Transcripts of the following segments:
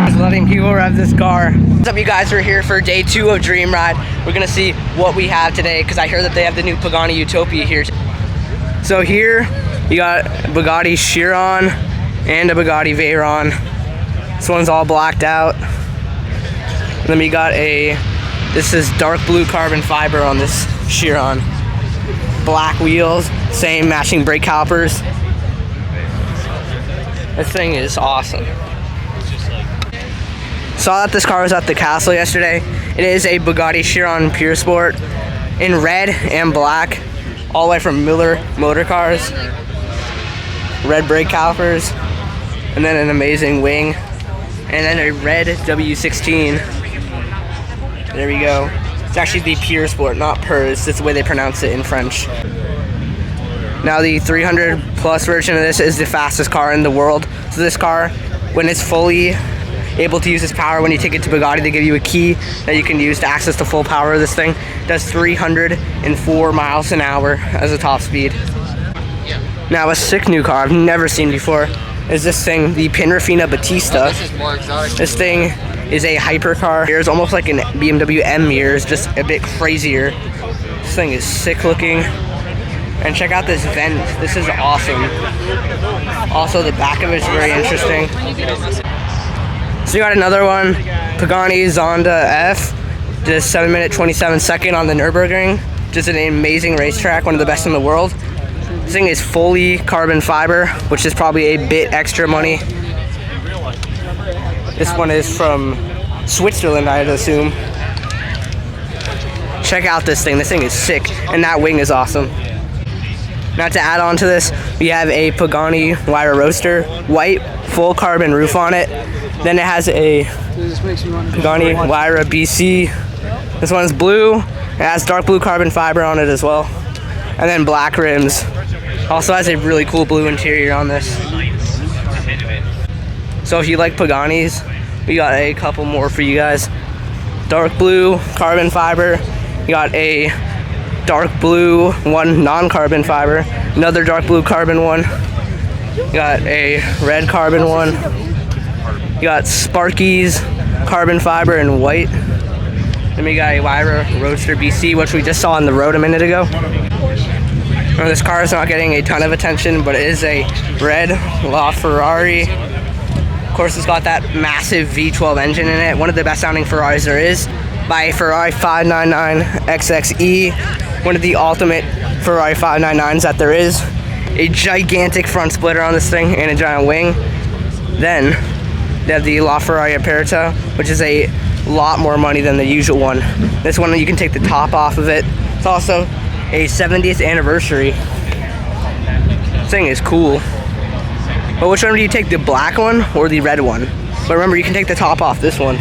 Just letting people rev this car. What's up, you guys? We're here for day 2 of Dreamride. We're gonna see what we have today because I heard that they have the new Pagani Utopia here. So here you got Bugatti Chiron and a Bugatti Veyron. This one's all blacked out. And then we got this is dark blue carbon fiber on this Chiron. Black wheels, same matching brake calipers. This thing is awesome. Saw that this car was at the castle yesterday. It is a Bugatti Chiron Pure Sport in red and black, all the way from Miller Motor Cars. Red brake calipers, and then an amazing wing, and then a red W16. There we go. It's actually the Pure Sport, not Purs. That's the way they pronounce it in French. Now the 300 plus version of this is the fastest car in the world. So this car, when it's fully able to use its power, when you take it to Bugatti, they give you a key that you can use to access the full power of this thing. It does 304 miles an hour as a top speed. Now a sick new car I've never seen before is this thing, the Pinrafina Battista. Oh, this is more exotic. This thing is a hypercar. It's almost like an BMW M mirrors, just a bit crazier. This thing is sick looking. And check out this vent. This is awesome. Also, the back of it is very interesting. So you got another one, Pagani Zonda F, just 7 minute 27 second on the Nürburgring. Just an amazing racetrack, one of the best in the world. This thing is fully carbon fiber, which is probably a bit extra money. This one is from Switzerland, I'd assume. Check out this thing. This thing is sick, and that wing is awesome. Now to add on to this, we have a Pagani Huayra Roadster, white, full carbon roof on it. Then it has a Pagani Huayra BC. This one's blue. It has dark blue carbon fiber on it as well. And then black rims. Also has a really cool blue interior on this. So if you like Paganis, we got a couple more for you guys. Dark blue carbon fiber. You got a dark blue one non-carbon fiber. Another dark blue carbon one. You got a red carbon one. You got Sparky's carbon fiber in white. Then we got a Huayra Roadster BC, which we just saw on the road a minute ago. Now, this car is not getting a ton of attention, but it is a red LaFerrari. Of course, it's got that massive V12 engine in it, one of the best sounding Ferraris there is, by a Ferrari 599 XXE, one of the ultimate Ferrari 599s that there is. A gigantic front splitter on this thing and a giant wing. Then they have the LaFerrari Aperta, which is a lot more money than the usual one. This one, you can take the top off of it. It's also a 70th anniversary. This thing is cool. But which one do you take, the black one or the red one? But remember, you can take the top off this one.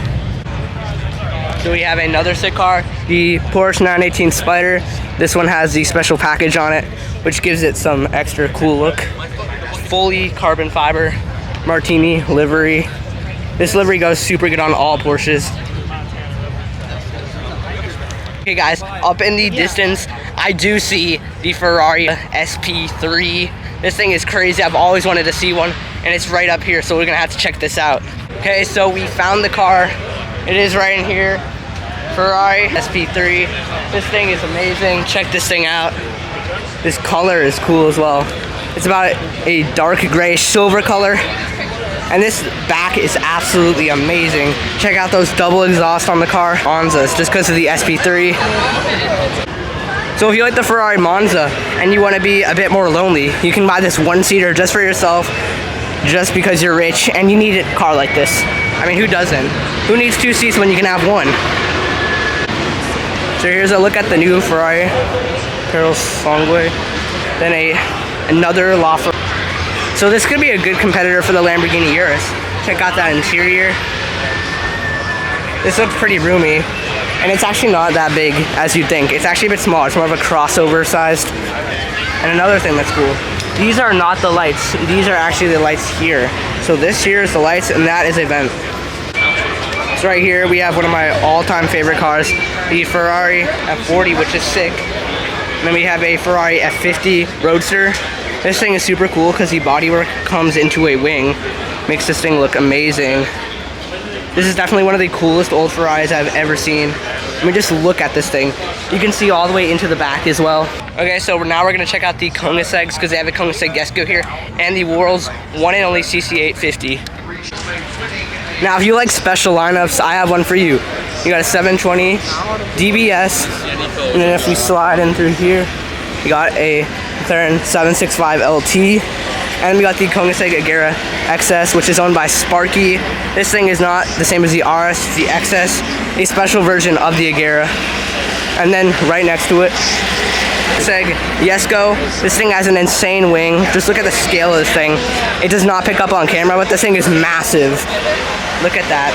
So we have another sick car, the Porsche 918 Spider. This one has the special package on it, which gives it some extra cool look. Fully carbon fiber, Martini livery. This livery goes super good on all Porsches. Okay guys, up in the distance, I do see the Ferrari SP3. This thing is crazy. I've always wanted to see one, and it's right up here, so we're gonna have to check this out. Okay, so we found the car. It is right in here. Ferrari SP3. This thing is amazing. Check this thing out. This color is cool as well. It's about a dark gray silver color. And this back is absolutely amazing. Check out those double exhaust on the car. Monzas, just because of the SP3. So if you like the Ferrari Monza and you want to be a bit more lonely, you can buy this one-seater just for yourself, just because you're rich and you need a car like this. I mean, who doesn't? Who needs 2 seats when you can have one? So here's a look at the new Ferrari Perros Sangue. Then another LaFerrari. So this could be a good competitor for the Lamborghini Urus. Check out that interior. This looks pretty roomy, and it's actually not that big as you'd think. It's actually a bit small. It's more of a crossover sized. And another thing that's cool, these are not the lights. These are actually the lights here. So this here is the lights, and that is a vent. So right here we have one of my all-time favorite cars, the Ferrari F40, which is sick. And then we have a Ferrari F50 Roadster. This thing is super cool because the bodywork comes into a wing. Makes this thing look amazing. This is definitely one of the coolest old Ferraris I've ever seen. I mean, just look at this thing. You can see all the way into the back as well. Okay, so now we're gonna check out the Koenigseggs because they have a Koenigsegg Jesko here and the world's one and only CC850. Now, if you like special lineups, I have one for you. You got a 720 DBS, and then if we slide in through here, you got a McLaren 765 LT, and we got the Koenigsegg Agera XS, which is owned by Sparky. This thing is not the same as the RS, it's the XS, a special version of the Agera. And then right next to it, Koenigsegg Jesko. This thing has an insane wing. Just look at the scale of this thing. It does not pick up on camera, but this thing is massive. Look at that.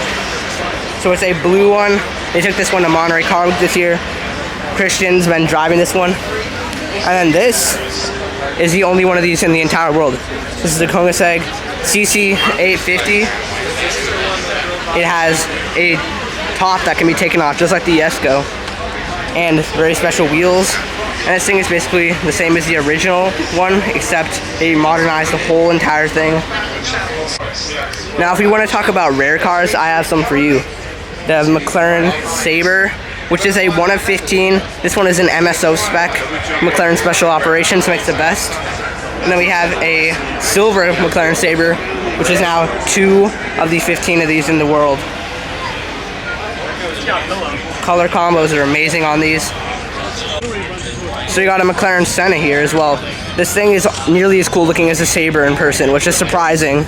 So it's a blue one. They took this one to Monterey Car Week this year. Christian's been driving this one. And then this is the only one of these in the entire world. This is the Koenigsegg CC850. It has a top that can be taken off just like the Jesko, and very special wheels. And this thing is basically the same as the original one, except they modernized the whole entire thing. Now, if we want to talk about rare cars, I have some for you. They have McLaren Sabre, which is a 1 of 15. This one is an MSO spec. McLaren Special Operations makes the best. And then we have a silver McLaren Sabre, which is now 2 of the 15 of these in the world. Color combos are amazing on these. So you got a McLaren Senna here as well. This thing is nearly as cool looking as a Sabre in person, which is surprising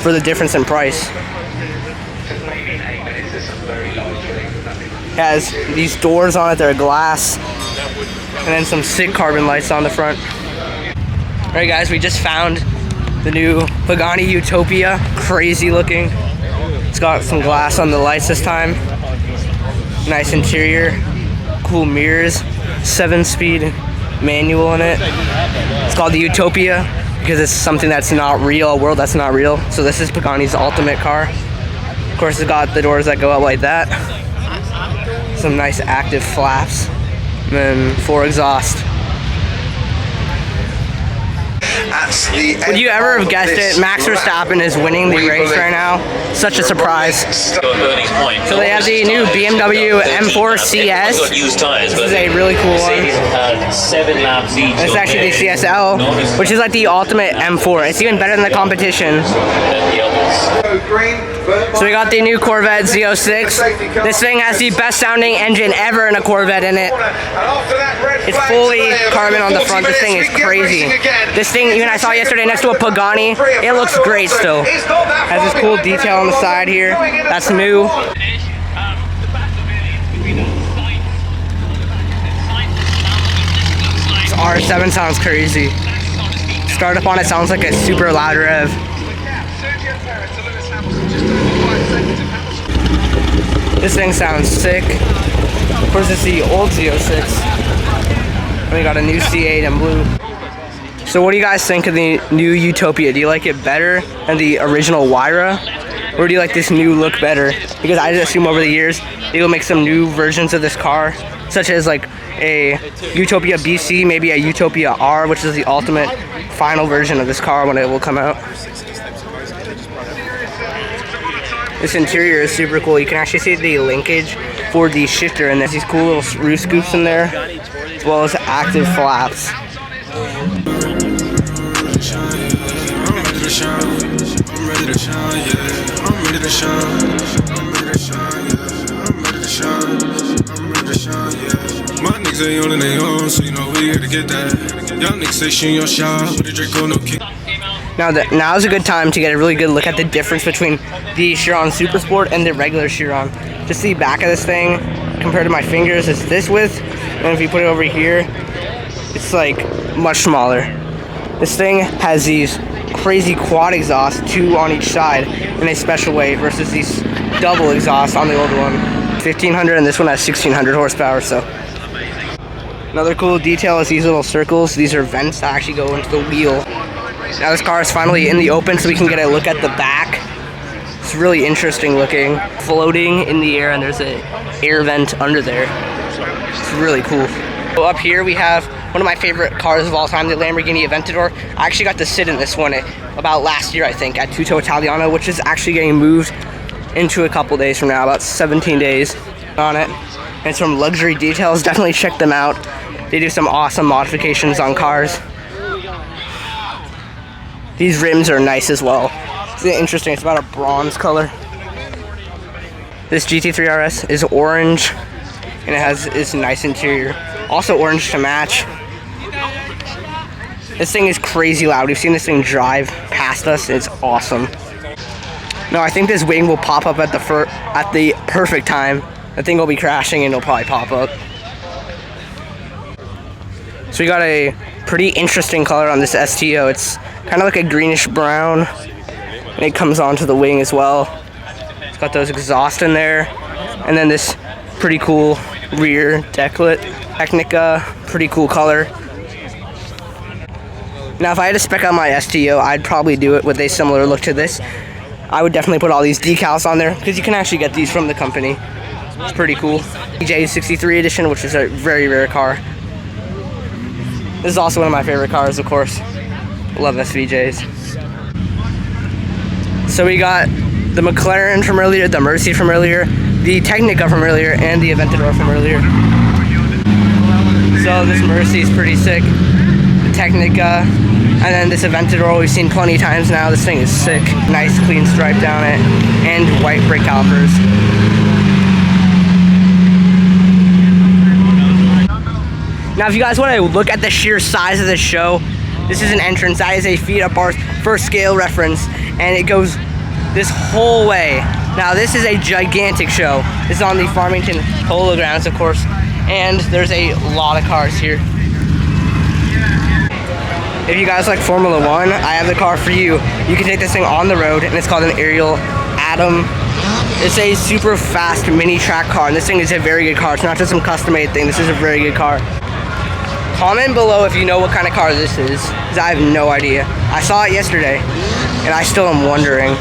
for the difference in price. It has these doors on it, they're glass, and then some sick carbon lights on the front. Alright guys, we just found the new Pagani Utopia. Crazy looking. It's got some glass on the lights this time. Nice interior, cool mirrors, 7-speed manual in it. It's called the Utopia because it's something that's not real, a world that's not real. So this is Pagani's ultimate car. Of course, it's got the doors that go up like that. Some nice active flaps, and then 4 exhaust. Would you ever have guessed it? Max Verstappen is winning the race right now. Such a surprise. So they have the new BMW M4 CS. This is a really cool one. It's actually the CSL, which is like the ultimate M4. It's even better than the competition. So we got the new Corvette Z06. This thing has the best sounding engine ever in a Corvette in it. It's fully carbon on the front. This thing is crazy. This thing, even I saw yesterday next to a Pagani, it looks great still. Has this cool detail on the side here. That's new. This R7 sounds crazy. Start up on it sounds like a super loud rev. This thing sounds sick. Of course, it's the old Z06. And we got a new C8 in blue. So what do you guys think of the new Utopia? Do you like it better than the original Wyra? Or do you like this new look better? Because I just assume over the years, they will make some new versions of this car, such as like a Utopia BC, maybe a Utopia R, which is the ultimate final version of this car when it will come out. This interior is super cool. You can actually see the linkage for the shifter, and there's these cool little roof scoops in there, as well as active flaps. My niggas ain't on their own, so you know we here to get that. Y'all niggas say she in your shop, with the Draco no kick. Now is a good time to get a really good look at the difference between the Chiron Super Sport and the regular Chiron. Just the back of this thing compared to my fingers, it's this width, and if you put it over here, it's like much smaller. This thing has these crazy quad exhausts, 2 on each side in a special way versus these double exhausts on the old one. 1500, and this one has 1600 horsepower. So another cool detail is these little circles. These are vents that actually go into the wheel. Now this car is finally in the open, so we can get a look at the back. It's really interesting looking, floating in the air, and there's an air vent under there. It's really cool. So up here we have one of my favorite cars of all time, the Lamborghini Aventador. I actually got to sit in this one about last year, I think, at Tutto Italiano, which is actually getting moved into a couple days from now, about 17 days on it. And some luxury details, definitely check them out. They do some awesome modifications on cars. These rims are nice as well. It's interesting, it's about a bronze color. This GT3 RS is orange, and it has this nice interior. Also orange to match. This thing is crazy loud. We've seen this thing drive past us. It's awesome. No, I think this wing will pop up at the perfect time. The thing will be crashing and it'll probably pop up. So we got a pretty interesting color on this STO. It's kind of like a greenish brown, and it comes onto the wing as well. It's got those exhaust in there, and then this pretty cool rear decklet. Technica, pretty cool color. Now if I had to spec out my STO, I'd probably do it with a similar look to this. I would definitely put all these decals on there, because you can actually get these from the company. It's pretty cool. EJ63 edition, which is a very rare car. This is also one of my favorite cars, of course. Love SVJs. So we got the McLaren from earlier, the Mercy from earlier, the Technica from earlier, and the Aventador from earlier. So this Mercy is pretty sick. The Technica, and then this Aventador we've seen plenty of times now. This thing is sick. Nice clean stripe down it, and white brake calipers. Now if you guys want to look at the sheer size of this show, this is an entrance. That is a feet up bar for scale reference, and it goes this whole way. Now this is a gigantic show. This is on the Farmington polo grounds, of course, and there's a lot of cars here. If you guys like Formula One, I have the car for you. You can take this thing on the road, and it's called an Ariel Atom. It's a super fast mini track car, and this thing is a very good car. It's not just some custom-made thing. This is a very good car. Comment below if you know what kind of car this is, because I have no idea. I saw it yesterday, and I still am wondering.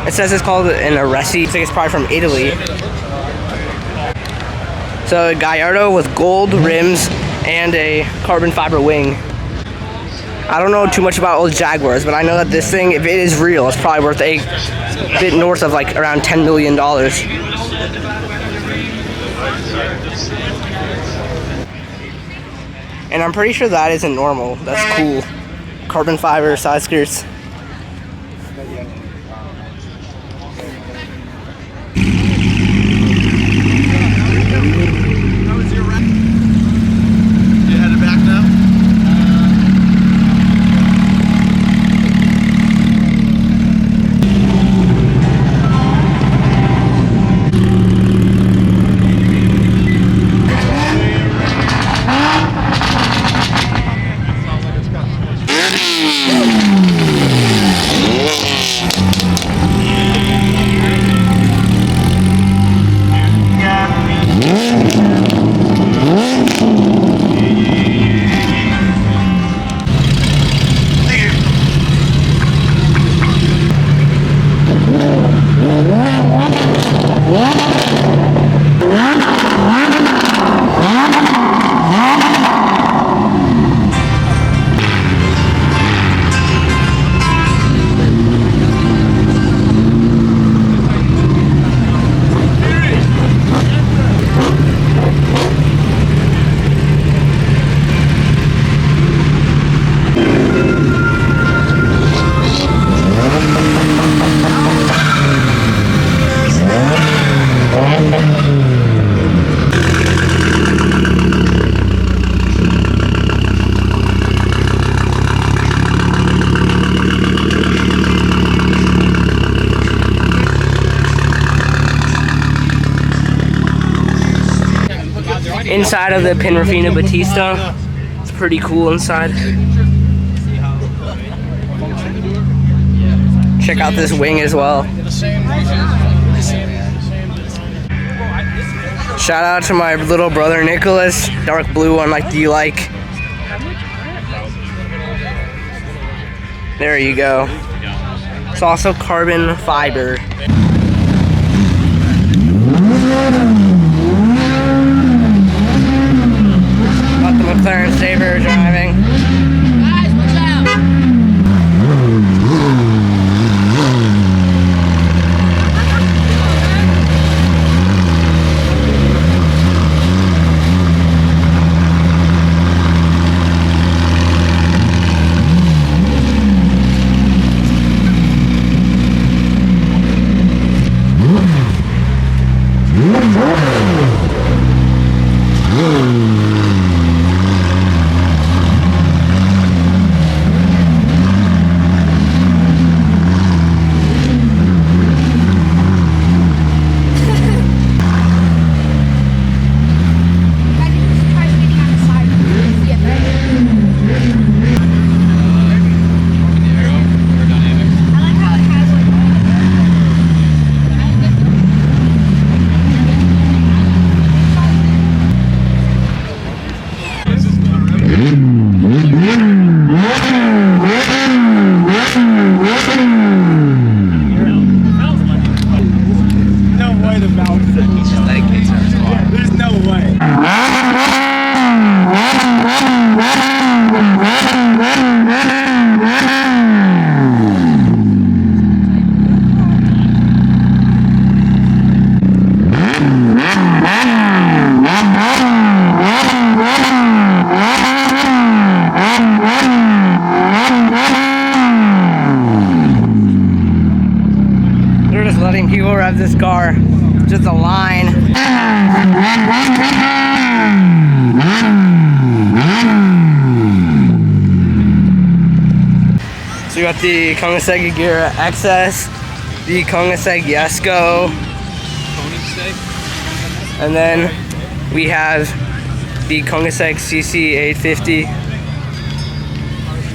It says it's called an Aresi. I think it's probably from Italy. So a Gallardo with gold rims and a carbon fiber wing. I don't know too much about old Jaguars, but I know that this thing, if it is real, it's probably worth a bit north of like around $10 million. And I'm pretty sure that isn't normal. That's cool. Carbon fiber side skirts. Inside of the Pinrafina Battista, it's pretty cool inside. Check out this wing as well. Shout out to my little brother Nicholas. Dark blue one like you like. There you go. It's also carbon fiber. Clarence Saber driving. Guys, watch out! They're just letting people rev this car. Just a line. So we got the Koenigsegg Gear XS, the Koenigsegg Jesko, and then we have the Koenigsegg CC 850.